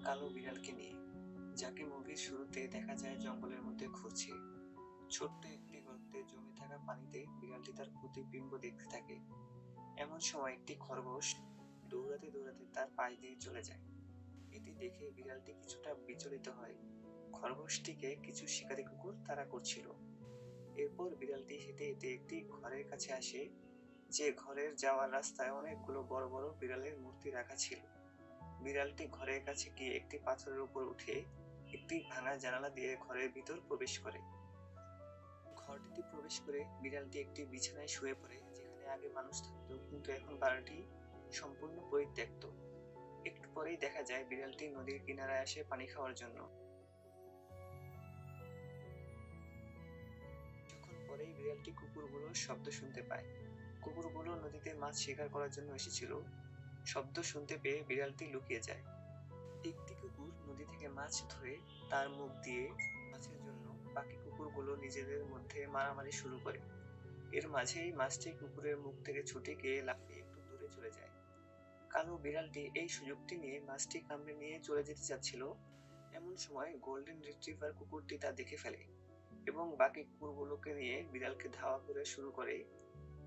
কালো বিড়ালকে নিয়ে, যাকে মুভির শুরুতে দেখা যায় জঙ্গলের মধ্যে ঘুরছে। ছোট্ট একটি গর্তে জমে থাকা পানিতে বিড়ালটি তার প্রতিবিম্ব দেখতে থাকে। এমন সময় একটি খরগোশ দৌড়াতে দৌড়াতে তার পাশ দিয়ে চলে যায়। এটি দেখে বিড়ালটি কিছুটা বিচলিত হয়। খরগোশটিকে কিছু শিকারী কুকুর তাড়া করছিল। এরপর বিড়ালটি হেঁটে হেঁটে একটি ঘরের কাছে আসে, যে ঘরের যাওয়ার রাস্তায় অনেকগুলো বড় বড় বিড়ালের মূর্তি রাখা ছিল। বিড়ালটি ঘরের কাছে গিয়ে একটি পাথরের উপর উঠে একটি ভাঙা জানালা দিয়ে ঘরের ভিতর প্রবেশ করে। ঘরটিতে প্রবেশ করে বিড়ালটি একটি বিছানায় শুয়ে পড়ে, যেখানে আগে মানুষ থাকতো, কিন্তু এখন বাড়িটি সম্পূর্ণ পরিত্যক্ত। একটু পরেই দেখা যায় বিড়ালটি নদীর কিনারায় আসে পানি খাওয়ার জন্য। কিছুক্ষণ পরেই বিড়ালটি কুকুরগুলোর শব্দ শুনতে পায়। কুকুরগুলো নদীতে মাছ শিকার করার জন্য এসেছিল। শব্দ শুনতে পেয়ে বিড়ালটি লুকিয়ে যায়। একটি কুকুর নদী থেকে মাছ ধরে তার মুখ দিয়ে মাছের জন্য বাকি কুকুরগুলো নিজেদের মধ্যে মারামারি শুরু করে। এর মাঝেই মাছটি কুকুরের মুখ থেকে ছুটে গিয়ে লাফিয়ে একটু দূরে চলে যায়। কালো বিড়ালটি এই সুযোগটি নিয়ে মাছটি কামড়ে নিয়ে চলে যেতে চাচ্ছিল। এমন সময় গোল্ডেন রিট্রিভার কুকুরটি তা দেখে ফেলে এবং বাকি কুকুরগুলোকে নিয়ে বিড়ালকে ধাওয়া করে শুরু করে।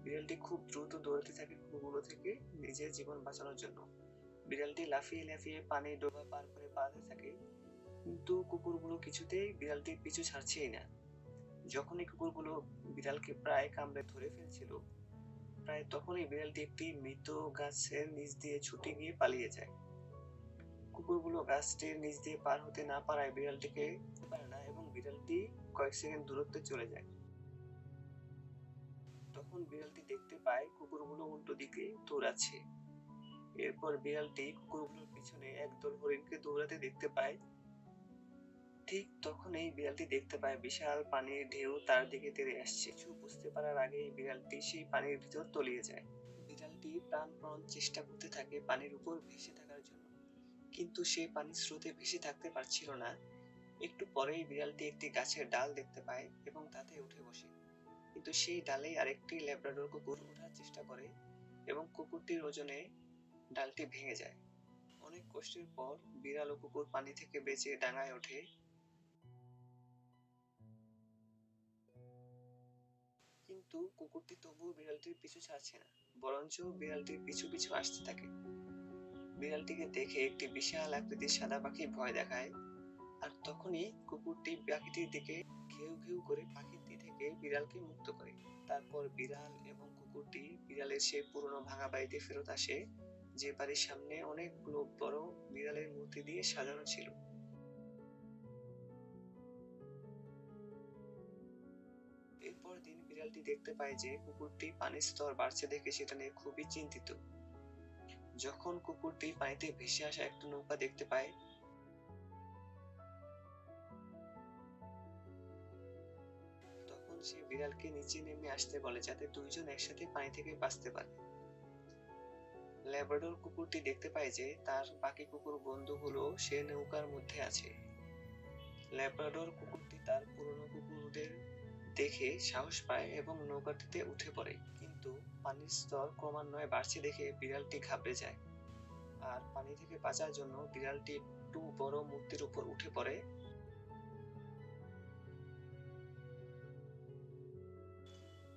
বিড়ালটি খুব দ্রুত দৌড়াতে থাকে কুকুরগুলো থেকে নিজের জীবন বাঁচানোর জন্য। বিড়ালটি লাফিয়ে লাফিয়ে পানির ডোবা পার করে পালাতে থাকে, কিন্তু কুকুরগুলো কিছুতেই বিড়ালটির পিছু ছাড়ছেই না। যখনই কুকুরগুলো বিড়ালকে প্রায় কামড়ে ধরে ফেলছিল, প্রায় তখনই বিড়ালটি একটি মৃত গাছের নিচ দিয়ে ছুটে গিয়ে পালিয়ে যায়। কুকুরগুলো গাছটির নিচ দিয়ে পার হতে না পারায় বিড়ালটিকে পারে না এবং বিড়ালটি কয়েক সেকেন্ড দূরত্বে চলে যায়। তখন বিড়ালটি দেখতে পায় কুকুরগুলো উল্টো দিকে দৌড়াচ্ছে। এরপর বিড়ালটি কুকুরগুলোর পিছনে একদল হরিণকে দৌড়াতে দেখতে পায়। ঠিক তখনই বিড়ালটি দেখতে পায় বিশাল পানির ঢেউ তার দিকে তেড়ে আসছে। কিছু বুঝতে পারার আগেই বিড়ালটি সেই পানির ভিতর তলিয়ে যায়। বিড়ালটি প্রাণপণ চেষ্টা করতে থাকে পানির উপর ভেসে থাকার জন্য, কিন্তু সে পানির স্রোতে ভেসে থাকতে পারছিল না। একটু পরেই বিড়ালটি একটি গাছের ডাল দেখতে পায় এবং তাতে উঠে বসে, কিন্তু সেই ডালেই আরেকটি ল্যাব্রাডর কুকুর ওঠার চেষ্টা করে এবং কুকুরটির ওজনে ডালটি ভেঙে যায়। অনেক কষ্টের পর বিড়াল ও কুকুর পানি থেকে বেঁচে ডাঙায় ওঠে। কিন্তু কুকুরটি তবুও বিড়ালটির পিছু ছাড়ছে না, বরঞ্চ বিড়ালটির পিছু পিছু আসতে থাকে। বিড়ালটিকে দেখে একটি বিশাল আকৃতির সাদা পাখি ভয় দেখায়, আর তখনই কুকুরটি পাখিটির দিকে ঘেউ ঘেউ করে পাখিটি থেকে বিড়ালকে মুক্ত করে। তারপর বিড়াল এবং কুকুরটি বিড়ালের সেই পুরনো ভাঙা বাড়িতে ফেরত আসে, যে বাড়ির সামনে অনেকগুলো বড় বিড়ালের মূর্তি দিয়ে সাজানো ছিল। এরপর দিন বিড়ালটি দেখতে পায় যে কুকুরটি পানির স্তর বাড়ছে দেখে সেটা নিয়ে খুবই চিন্তিত। যখন কুকুরটি পানিতে ভেসে আসা একটা নৌকা দেখতে পায়, তখন সে বিড়ালকে নিচে নেমে আসতে বলে, যাতে দুইজন একসাথে পানি থেকে বাঁচতে পারে। ল্যাব্রাডর কুকুরটি দেখতে পায় যে তার বাকি কুকুর বন্ধুগুলো সে নৌকার মধ্যে আছে। ল্যাব্রাডর কুকুরটি তার পুরনো কুকুরদের দেখে সাহস পায় এবং নৌকাটিতে উঠে পড়ে, কিন্তু পানির স্তর ক্রমান্বয়ে বাড়ছে দেখে বিড়ালটি ঘাবড়ে যায়। আর পানি থেকে বাঁচার জন্য বিড়ালটি একটু বড় মূর্তির উপর উঠে পড়ে।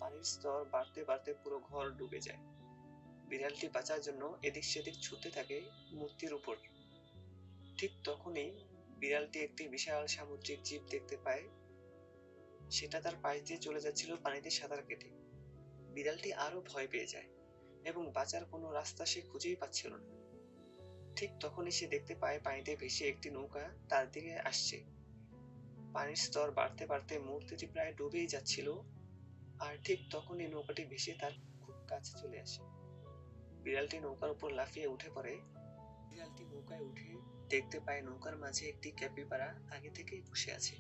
পানির স্তর বাড়তে বাড়তে পুরো ঘর ডুবে যায়। বিড়ালটি বাঁচার জন্য এদিক সেদিক ছুটতে থাকে মূর্তির উপর। ঠিক তখনই বিড়ালটি একটি বিশাল সামুদ্রিক জীব দেখতে পায়, সেটা তার পাশ দিয়ে চলে যাচ্ছিল পানিতে সাঁতার কেটে। বিড়ালটি আরো ভয় পেয়ে যায় এবং বাঁচার কোনো রাস্তা সে খুঁজেই পাচ্ছিল না। ঠিক তখনই সে দেখতে পায় পানিতে ভেসে একটি নৌকা তার দিকে আসছে। পানির স্তর বাড়তে বাড়তে মূর্তিটি প্রায় ডুবেই যাচ্ছিল, আর ঠিক তখনই নৌকাটি ভেসে তার খুব কাছে চলে আসে। বিড়ালটি নৌকার উপর লাফিয়ে উঠে পড়ে। বিড়ালটি নৌকায় উঠে দেখতে পায় নৌকার মাঝে একটি ক্যাপিবারা আগে থেকেই বসে আছে।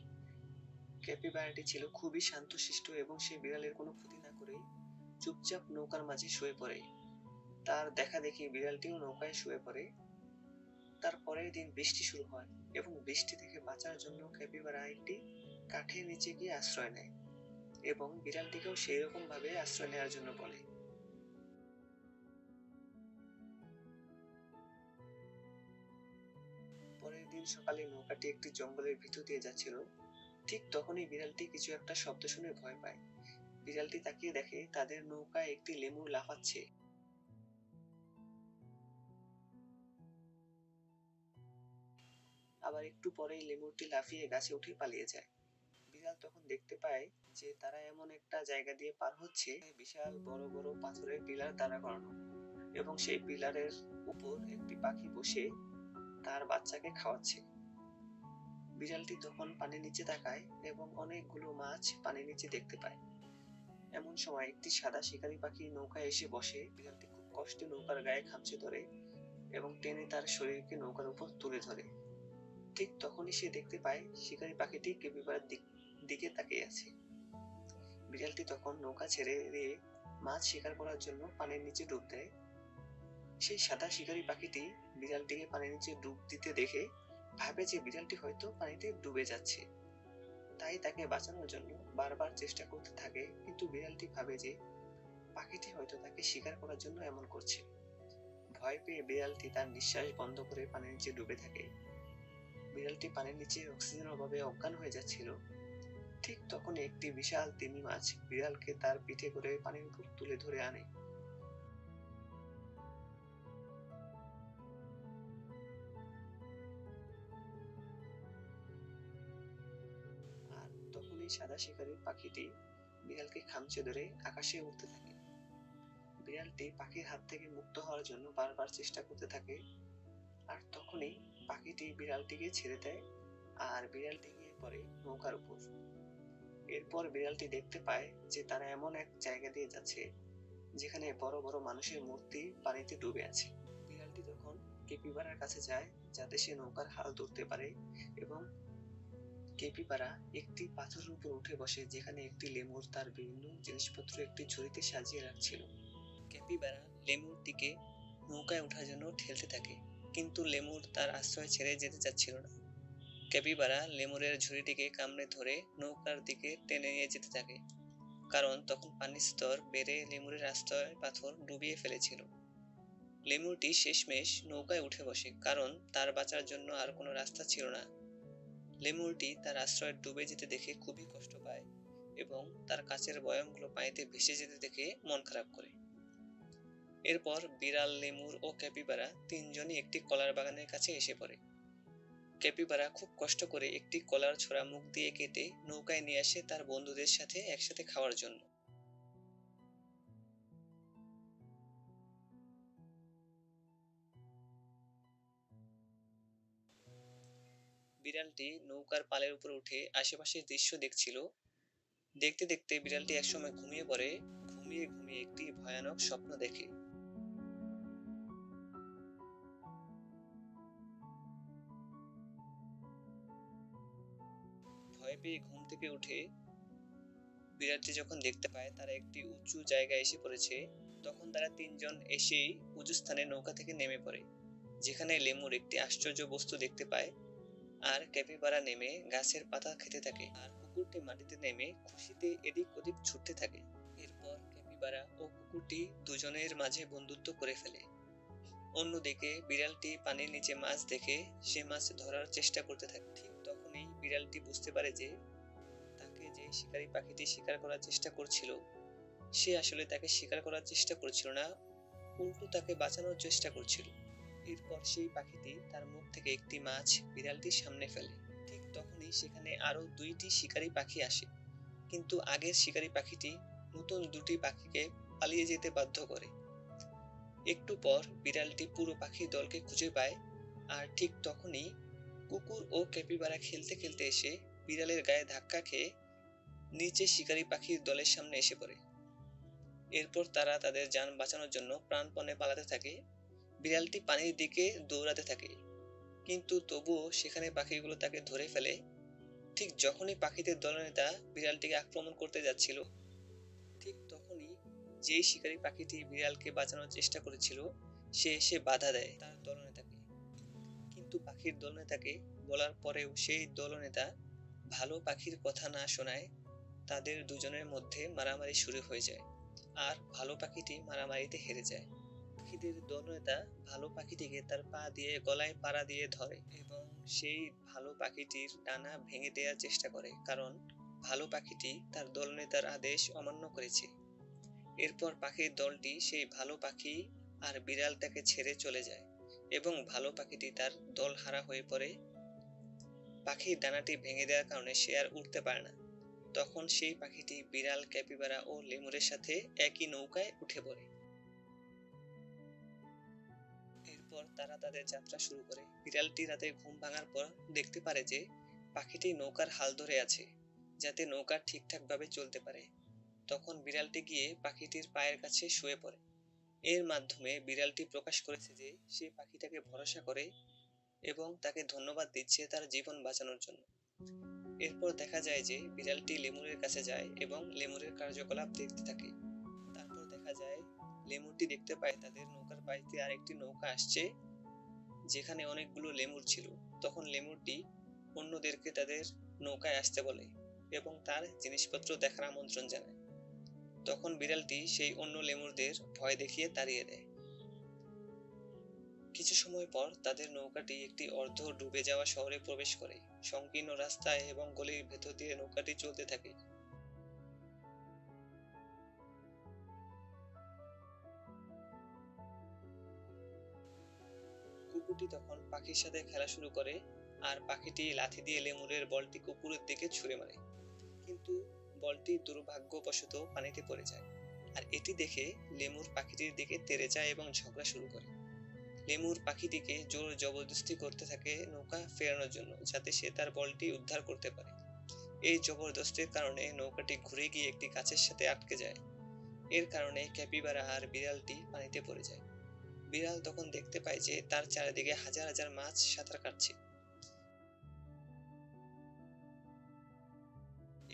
ক্যাপিবারাটি ছিল খুবই শান্তশিষ্ট এবং সে বিড়ালের কোনো ক্ষতি না করেই চুপচাপ নৌকার মাঝে শুয়ে পড়ে। তার দেখা দেখি বিড়ালটিও নৌকায় শুয়ে পড়ে। তার পরের দিন বৃষ্টি শুরু হয় এবং বৃষ্টি থেকে বাঁচার জন্য ক্যাপিবারা একটি কাঠের নিচে গিয়ে আশ্রয় নেয় এবং বিড়ালটিকেও সেই রকম ভাবে আশ্রয় নেওয়ার জন্য বলে। পরের দিন সকালে নৌকাটি একটি জঙ্গলের ভিতর দিয়ে যাচ্ছিল। ঠিক তখনই বিড়ালটি কিছু একটা শব্দ শুনে ভয় পায়। বিড়ালটি তাকিয়ে দেখে তাদের নৌকায় একটি লেমুর লাফাচ্ছে। আবার একটু পরেই লেমুরটি লাফিয়ে গাছে উঠে পালিয়ে যায়। বিড়াল তখন দেখতে পায় যে তারা এমন একটা জায়গা দিয়ে পার হচ্ছে বিশাল বড় বড় পাথরের পিলার দ্বারা করানো, এবং সেই পিলারের উপর একটি পাখি বসে তার বাচ্চাকে খাওয়াচ্ছে। বিড়ালটি তখন পানির নিচে তাকায় এবং অনেকগুলো মাছ পানির নিচে দেখতে পায়। এমন সময় একটি সাদা শিকারী পাখি নৌকায় এসে বসে। বিড়ালটি খুব কষ্টে নৌকার গায়ে খামচে ধরে এবং টেনে তার শরীরকে নৌকার উপর তুলে ধরে। ঠিক তখনই সে দেখতে পায় শিকারী পাখিটি ক্যাপিবারার দিকে তাকিয়ে আছে। বিড়ালটি তখন নৌকা ছেড়ে দিয়ে মাছ শিকার করার জন্য পানির নিচে ডুব দেয়। সেই সাদা শিকারী পাখিটি বিড়ালটিকে পানির নিচে ডুব দিতে দেখে ভাবে যে বিড়ালটি হয়তো পানিতে ডুবে যাচ্ছে, তাই তাকে বাঁচানোর জন্য বারবার চেষ্টা করতে থাকে। কিন্তু বিড়ালটি ভাবে যে পাখিটি হয়তো তাকে শিকার করার জন্য এমন করছে। ভয় পেয়ে বিড়ালটি তার নিঃশ্বাস বন্ধ করে পানির নিচে ডুবে থাকে। বিড়ালটি পানির নিচে অক্সিজেনের অভাবে অজ্ঞান হয়ে যাচ্ছিল। ঠিক তখন একটি বিশাল তিমি মাছ বিড়ালকে তার পিঠে করে পানির উপর তুলে ধরে আনে। আর তখনই সাদা শিকারী পাখিটি বিড়ালকে খামচে ধরে আকাশে উঠতে থাকে। বিড়ালটি পাখির হাত থেকে মুক্ত হওয়ার জন্য বারবার চেষ্টা করতে থাকে। আর তখনই পাখিটি বিড়ালটিকে ছেড়ে দেয় আর বিড়ালটি গিয়ে পড়ে নৌকার উপর। এরপর বিড়ালটি দেখতে পায় যে তারা এমন এক জায়গা দিয়ে যাচ্ছে যেখানে বড় বড় মানুষের মূর্তি পানিতে ডুবে আছে। বিড়ালটি তখন ক্যাপিবারার কাছে যায় যাতে সে নৌকার হাল ধরতে পারে, এবং ক্যাপিবারা একটি পাথরের উপর উঠে বসে যেখানে একটি লেমুর তার বিভিন্ন জিনিসপত্র একটি ঝুড়িতে সাজিয়ে রাখছিল। ক্যাপিবারা লেমুরটিকে নৌকায় ওঠার জন্য ঠেলতে থাকে, কিন্তু লেমুর তার আশ্রয় ছেড়ে যেতে চাচ্ছিল না। ক্যাপিবারা লেমুরের ঝুড়িটিকে কামড়ে ধরে নৌকার দিকে টেনে নিয়ে যেতে থাকে, কারণ তখন পানির স্তর বেড়ে লেমুরের আশ্রয় পাথর ডুবিয়ে ফেলেছিল। লেমুরটি শেষমেশ নৌকায় উঠে বসে, কারণ তার বাঁচার জন্য আর কোনো রাস্তা ছিল না। লেমুরটি তার আশ্রয় ডুবে যেতে দেখে খুবই কষ্ট পায় এবং তার কাছের বয়মগুলো পানিতে ভেসে যেতে দেখে মন খারাপ করে। এরপর বিড়াল, লেমুর ও ক্যাপিবারা তিনজনই একটি কলার বাগানের কাছে এসে পড়ে। ক্যাপিবারা খুব কষ্ট করে একটি কলার ছোড়া মুখ দিয়ে কেটে নৌকায় নিয়ে আসে তার বন্ধুদের সাথে একসাথে খাওয়ার জন্য। বিড়ালটি নৌকার পালের উপর উঠে আশেপাশের দৃশ্য দেখছিল। দেখতে দেখতে বিড়ালটি একসময় ঘুমিয়ে পড়ে। ঘুমিয়ে ঘুমিয়ে একটি ভয়ানক স্বপ্ন দেখে। ভয় পেয়ে ঘুম থেকে উঠে বিড়ালটি যখন দেখতে পায় তারা একটি উঁচু জায়গায় এসে পড়েছে, তখন তারা তিনজন এসেই উঁচু স্থানে নৌকা থেকে নেমে পড়ে, যেখানে লেমুর একটি আশ্চর্য বস্তু দেখতে পায়। আর ক্যাপিবারা নেমে গাছের পাতা খেতে থাকে, আর কুকুরটি মাটিতে নেমে খুশিতে এদিক ওদিক ছুটতে থাকে। এরপর ক্যাপিবারা ও কুকুরটি দুজনের মাঝে বন্ধুত্ব করে ফেলে। অন্যদিকে বিড়ালটি পানির নিচে মাছ দেখে সে মাছ ধরার চেষ্টা করতে থাকে। ঠিক তখনই বিড়ালটি বুঝতে পারে যে তাকে যে শিকারী পাখিটি শিকার করার চেষ্টা করছিল সে আসলে তাকে শিকার করার চেষ্টা করছিল না, উল্টো তাকে বাঁচানোর চেষ্টা করছিল। এরপর সেই পাখিটি তার মুখ থেকে একটি মাছ বিড়ালটির সামনে ফেলে। ঠিক তখনই সেখানে আরো দুইটি শিকারী পাখি আসে, কিন্তু আগের শিকারী পাখিটি নতুন দুটি পাখিকে পালিয়ে যেতে বাধ্য করে। একটু পর বিড়ালটি পুরো পাখির দলকে খুঁজে পায়, আর ঠিক তখনই কুকুর ও ক্যাপিবারা খেলতে খেলতে এসে বিড়ালের গায়ে ধাক্কা খেয়ে নিচে শিকারী পাখির দলের সামনে এসে পড়ে। এরপর তারা তাদের যান বাঁচানোর জন্য প্রাণপণে পালাতে থাকে। বিড়ালটি পানির দিকে দৌড়াতে থাকে, কিন্তু তবুও সেখানে পাখিগুলো তাকে ধরে ফেলে। ঠিক যখনই পাখিদের দলনেতা বিড়ালটিকে আক্রমণ করতে যাচ্ছিল, ঠিক তখনই যেই শিকারী পাখিটি বিড়ালকে বাঁচানোর চেষ্টা করেছিল সে এসে বাধা দেয় তার দলনেতাকে। কিন্তু পাখির দলনেতাকে বলার পরেও সেই দলনেতা ভালো পাখির কথা না শোনায় তাদের দুজনের মধ্যে মারামারি শুরু হয়ে যায়, আর ভালো পাখিটি মারামারিতে হেরে যায়। পাখিদের দলনেতা ভালো পাখিটিকে তার পা দিয়ে গলায় পাড়া দিয়ে ধরে এবং সেই ভালো পাখিটির ডানা ভেঙে দেওয়ার চেষ্টা করে, কারণ ভালো পাখিটি তার দলনেতার আদেশ অমান্য করেছে। এরপর পাখির দলটি সেই ভালো পাখি আর বিড়ালটাকে ছেড়ে চলে যায় এবং ভালো পাখিটি তার দলহারা হয়ে পড়ে। পাখির ডানাটি ভেঙে দেওয়ার কারণে সে আর উড়তে পারে না। তখন সেই পাখিটি বিড়াল, ক্যাপিবারা ও লেমুরের সাথে একই নৌকায় উঠে পড়ে। এরপর তারা তাদের যাত্রা শুরু করে। বিড়ালটি রাতে ঘুম ভাঙার পর দেখতে পারে যে পাখিটি নৌকার হাল ধরে আছে, যাতে নৌকা ঠিকঠাকভাবে চলতে পারে। তখন বিড়ালটি গিয়ে পাখিটির পায়ের কাছে শুয়ে পড়ে। এর মাধ্যমে বিড়ালটি প্রকাশ করেছে যে সে পাখিটাকে ভরসা করে এবং তাকে ধন্যবাদ দিচ্ছে তার জীবন বাঁচানোর জন্য। এরপর দেখা যায় যে বিড়ালটি লেমুরের কাছে যায় এবং লেমুরের কার্যকলাপ দেখতে থাকে। তারপর দেখা যায় লেমুরটি দেখতে পায় তাদের নৌকার পাশ দিয়ে আরেকটি নৌকা আসছে, যেখানে অনেকগুলো লেমুর ছিল। তখন লেমুরটি অন্যদেরকে তাদের নৌকায় আসতে বলে এবং তার জিনিসপত্র দেখার আমন্ত্রণ জানায়। তখন বিড়ালটি সেই অন্য লেমুরদের ভয় দেখিয়ে তাড়িয়ে দেয়। কিছু সময় পর তাদের নৌকাটি একটি অর্ধ ডুবে যাওয়া শহরে প্রবেশ করে। সংকীর্ণ রাস্তায় এবং গলির ভেতর দিয়ে নৌকাটি চলতে থাকে। কুকুরটি তখন পাখির সাথে খেলা শুরু করে আর পাখিটি লাথি দিয়ে লেমুরের বলটি কুকুরের দিকে ছুঁড়ে মারে, কিন্তু বলটি দুর্ভাগ্যবশত পানিতে পড়ে যায়। আর এটি দেখে লেমুর পাখিটির দিকে তেড়ে যায় এবং ঝগড়া শুরু করে। লেমুর পাখিটিকে জোর জবরদস্তি করতে থাকে নৌকা ফেরানোর জন্য, যাতে সে তার বলটি উদ্ধার করতে পারে। এই জবরদস্তির কারণে নৌকাটি ঘুরে গিয়ে একটি গাছের সাথে আটকে যায়। এর কারণে ক্যাপিবারা আর বিড়ালটি পানিতে পড়ে যায়। বিড়াল তখন দেখতে পায় যে তার চারিদিকে হাজার হাজার মাছ সাঁতার কাটছে।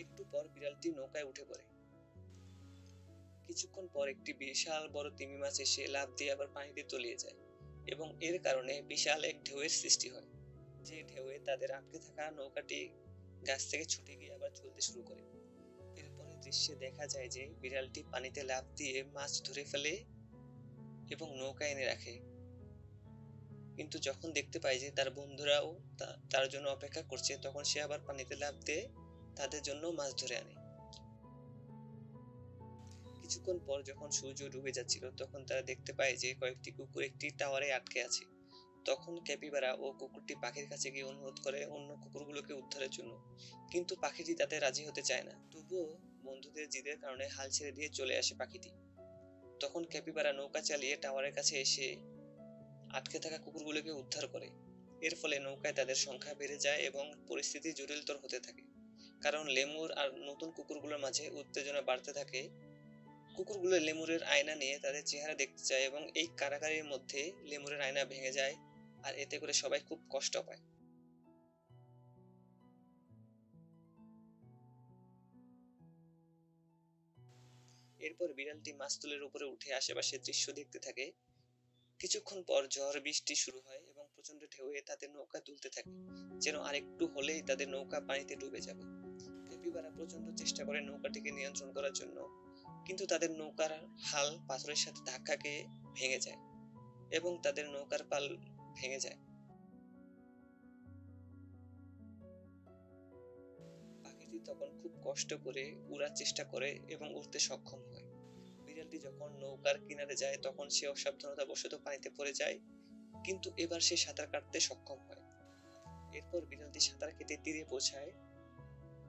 একটু পর বিড়ালটি নৌকায় উঠে পড়ে। কিছুক্ষণ পর একটি বিশাল বড় তিমি মাছ এসে লাফ দিয়ে আবার পানিতে তলিয়ে যায় এবং এর কারণে বিশাল এক ঢেউয়ের সৃষ্টি হয়, যে ঢেউয়ে তাদের আটকে থাকা নৌকাটি গাছ থেকে ছুটে গিয়ে আবার চলতে শুরু করে। এরপরে দৃশ্যে দেখা যায় যে বিড়ালটি পানিতে লাফ দিয়ে মাছ ধরে ফেলে এবং নৌকায় এনে রাখে, কিন্তু যখন দেখতে পায় যে তার বন্ধুরাও তার জন্য অপেক্ষা করছে, তখন সে আবার পানিতে লাফ দিয়ে তাদের জন্য মাছ ধরে আনে। কিছুক্ষণ পর যখন সূর্য ডুবে যাচ্ছিল, তখন তারা দেখতে পায় যে কয়েকটি কুকুর একটি টাওয়ারে আটকে আছে। তখন ক্যাপিবারা ও কুকুরটি পাখির কাছে গিয়ে অনুরোধ করে অন্য কুকুরগুলোকে উদ্ধারের জন্য, কিন্তু পাখিটি তাতে রাজি হতে চায় না। তবুও বন্ধুদের জিদের কারণে হাল ছেড়ে দিয়ে চলে আসে পাখিটি। তখন ক্যাপিবারা নৌকা চালিয়ে টাওয়ারের কাছে এসে আটকে থাকা কুকুরগুলোকে উদ্ধার করে। এর ফলে নৌকায় তাদের সংখ্যা বেড়ে যায় এবং পরিস্থিতি জটিলতর হতে থাকে, কারণ লেমুর আর নতুন কুকুরগুলোর মাঝে উত্তেজনা বাড়তে থাকে। কুকুরগুলো লেমুরের আয়না নিয়ে তাদের চেহারা দেখতে চায় এবং এই কারাকারির মধ্যে লেমুরের আয়না ভেঙে যায়, আর এতে করে সবাই খুব কষ্ট পায়। এরপর বিড়ালটি মাস্তুলের উপরে উঠে আশেপাশের দৃশ্য দেখতে থাকে। কিছুক্ষণ পর ঝড় বৃষ্টি শুরু হয় এবং প্রচন্ড ঢেউয়ে তাদের নৌকা দুলতে থাকে, যেন আরেকটু হলেই তাদের নৌকা পানিতে ডুবে যাবে। ক্যাপিবারা প্রচন্ড চেষ্টা করে নৌকাটিকে নিয়ন্ত্রণ করার জন্য, কিন্তু তাদের নৌকার হাল পাথরের সাথে ধাক্কা খেয়ে ভেঙে যায় এবং তাদের নৌকার পাল ভেঙে যায়। পাখিটি তখন খুব কষ্ট করে উড়ার চেষ্টা করে এবং উড়তে সক্ষম হয়। বিড়ালটি যখন নৌকার কিনারে যায়, তখন সে অসাবধানতাবশত পানিতে পড়ে যায়, কিন্তু এবার সে সাঁতার কাটতে সক্ষম হয়। এরপর বিড়ালটি সাঁতার কেটে তীরে পৌঁছায়।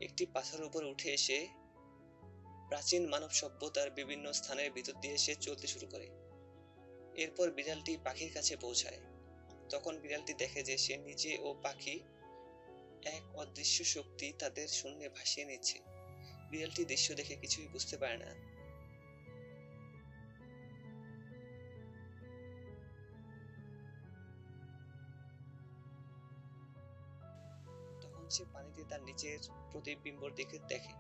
একটি পাথরের উপর উঠে এসে প্রাচীন মানব সভ্যতার বিভিন্ন স্থানের ভিতর দিয়ে সে চলতে শুরু করে। এরপর বিড়ালটি পাখির কাছে পৌঁছায়। তখন বিড়ালটি দেখে যে সে নিজে ও পাখি এক অদৃশ্য শক্তি তাদের শূন্যে ভাসিয়ে নিচ্ছে। বিড়ালটি দৃশ্য দেখে কিছুই বুঝতে পারে না। তখন সে পানিতে তার নিচের প্রতিবিম্বর দিকে দেখে।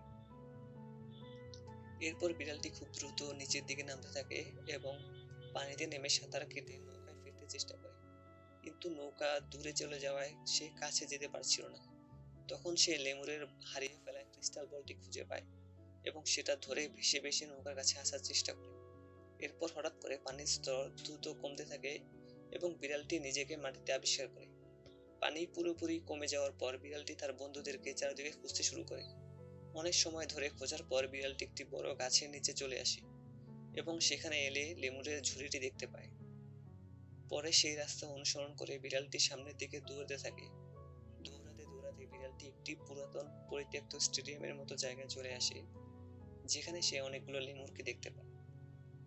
এরপর বিড়ালটি খুব দ্রুত নিচের দিকে নামতে থাকে এবং পানিতে নেমে সাঁতার কেটে নৌকায় ফিরতে চেষ্টা করে, কিন্তু নৌকা দূরে চলে যাওয়ায় সে কাছে যেতে পারছিল না। তখন সে লেমুরের হারিয়ে ফেলা ক্রিস্টাল বলটি খুঁজে পায় এবং সেটা ধরে ভেসে ভেসে নৌকার কাছে আসার চেষ্টা করে। এরপর হঠাৎ করে পানির স্তর দ্রুত কমতে থাকে এবং বিড়ালটি নিজেকে মাটিতে আবিষ্কার করে। পানি পুরোপুরি কমে যাওয়ার পর বিড়ালটি তার বন্ধুদেরকে চারদিকে খুঁজতে শুরু করে। অনেক সময় ধরে খোঁজার পর বিড়ালটি একটি বড় গাছের নিচে চলে আসে এবং সেখানে এলে লেমুরের ঝুড়িটি দেখতে পায়। পরে সেই রাস্তা অনুসরণ করে বিড়ালটি সামনের দিকে দৌড়াতে থাকে। দৌড়াতে দৌড়াতে বিড়ালটি একটি পুরাতন পরিত্যক্ত স্টেডিয়ামের মতো জায়গায় চলে আসে, যেখানে সে অনেকগুলো লেমুরকে দেখতে পায়।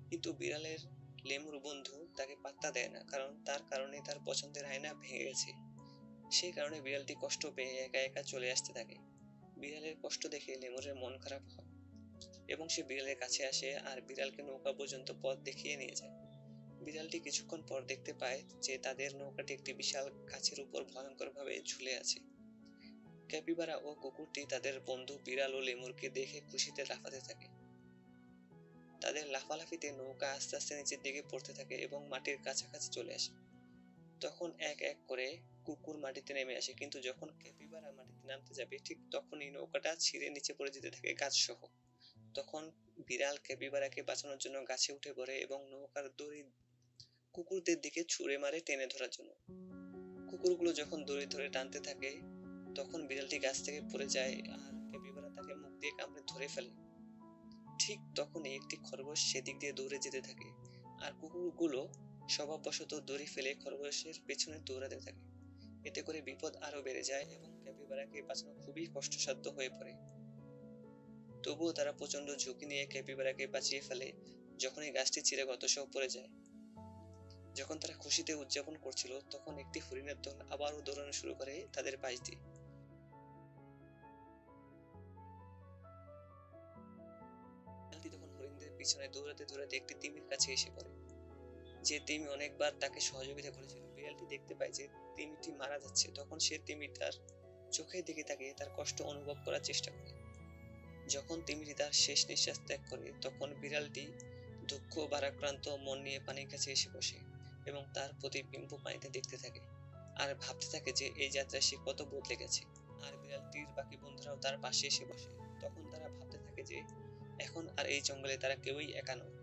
কিন্তু বিড়ালের লেমুর বন্ধু তাকে পাত্তা দেয় না, কারণ তার কারণে তার পছন্দের আয়না ভেঙে গেছে। সেই কারণে বিড়ালটি কষ্ট পেয়ে একা একা চলে আসতে থাকে। বিড়ালের কষ্ট দেখে লেমুরের মন খারাপ হয় এবং সে বিড়ালের কাছে আসে আর বিড়ালকে নৌকা পর্যন্ত পথ দেখিয়ে নিয়ে যায়। বিড়ালটি কিছুক্ষণ পর দেখতে পায় যে তাদের নৌকাটি একটি বিশাল গাছের উপর ভয়ঙ্করভাবে ঝুলে আছে। ক্যাপিবারা ও কুকুরটি তাদের বন্ধু বিড়াল ও লেমুরকে দেখে খুশিতে লাফাতে থাকে। তাদের লাফালাফিতে নৌকা আস্তে আস্তে নিচের দিকে পড়তে থাকে এবং মাটির কাছাকাছি চলে আসে। তখন এক এক করে কুকুর মাটিতে নেমে আসে, কিন্তু যখন ক্যাপিবারা মাটিতে নামতে যাবে ঠিক তখনই নৌকাটা ছিঁড়ে নিচে পড়ে যেতে থাকে গাছ সহ। তখন বিড়াল ক্যাপিবারাকে বাঁচানোর জন্য গাছে উঠে পড়ে এবং নৌকার দড়ি কুকুরদের দিকে ছুঁড়ে মারে টেনে ধরার জন্য। কুকুরগুলো যখন দড়ি ধরে টানতে থাকে তখন বিড়ালটি গাছ থেকে পড়ে যায় আর ক্যাপিবারা তাকে মুখ দিয়ে কামড়ে ধরে ফেলে। ঠিক তখনই একটি খরগোশ সেদিক দিয়ে দৌড়ে যেতে থাকে আর কুকুরগুলো স্বভাববশত দড়ি ফেলে খরগোশের পেছনে দৌড়াতে থাকে। এতে করে বিপদ আরো বেড়ে যায় এবং ক্যাপিবারাকে বাঁচানো খুবই কষ্টসাধ্য হয়ে পড়ে। তবুও তারা প্রচন্ড ঝুঁকি নিয়ে ক্যাপিবারাকে বাঁচিয়ে ফেলে যখনই গাছটি ছিঁড়ে গতসহ পড়ে যায়। যখন তারা খুশিতে উদযাপন করছিল তখন একটি হরিণের দল আবারও দৌড়ানো শুরু করে তাদের পাশ দিয়ে। বিড়ালটি তখন হরিণদের পিছনে দৌড়াতে দৌড়াতে একটি তিমির কাছে এসে পড়ে, যে তিমি অনেকবার তাকে সহযোগিতা করেছিল। বিড়ালটি দেখতে পায় যে তিমিটি মারা যাচ্ছে, তখন সে তিমিটার চোখের দিকে তাকিয়ে তার কষ্ট অনুভব করার চেষ্টা করে। যখন তিমিটি তার শেষ নিঃশ্বাস ত্যাগ করে তখন বিড়ালটি দুঃখ ভারাক্রান্ত মন নিয়ে পানির কাছে এসে বসে এবং তার প্রতিবিম্ব পানিতে দেখতে থাকে আর ভাবতে থাকে যে এই যাত্রায় সে কত বদলে গেছে। আর বিড়ালটির বাকি বন্ধুরাও তার পাশে এসে বসে। তখন তারা ভাবতে থাকে যে এখন আর এই জঙ্গলে তারা কেউই একা নয়।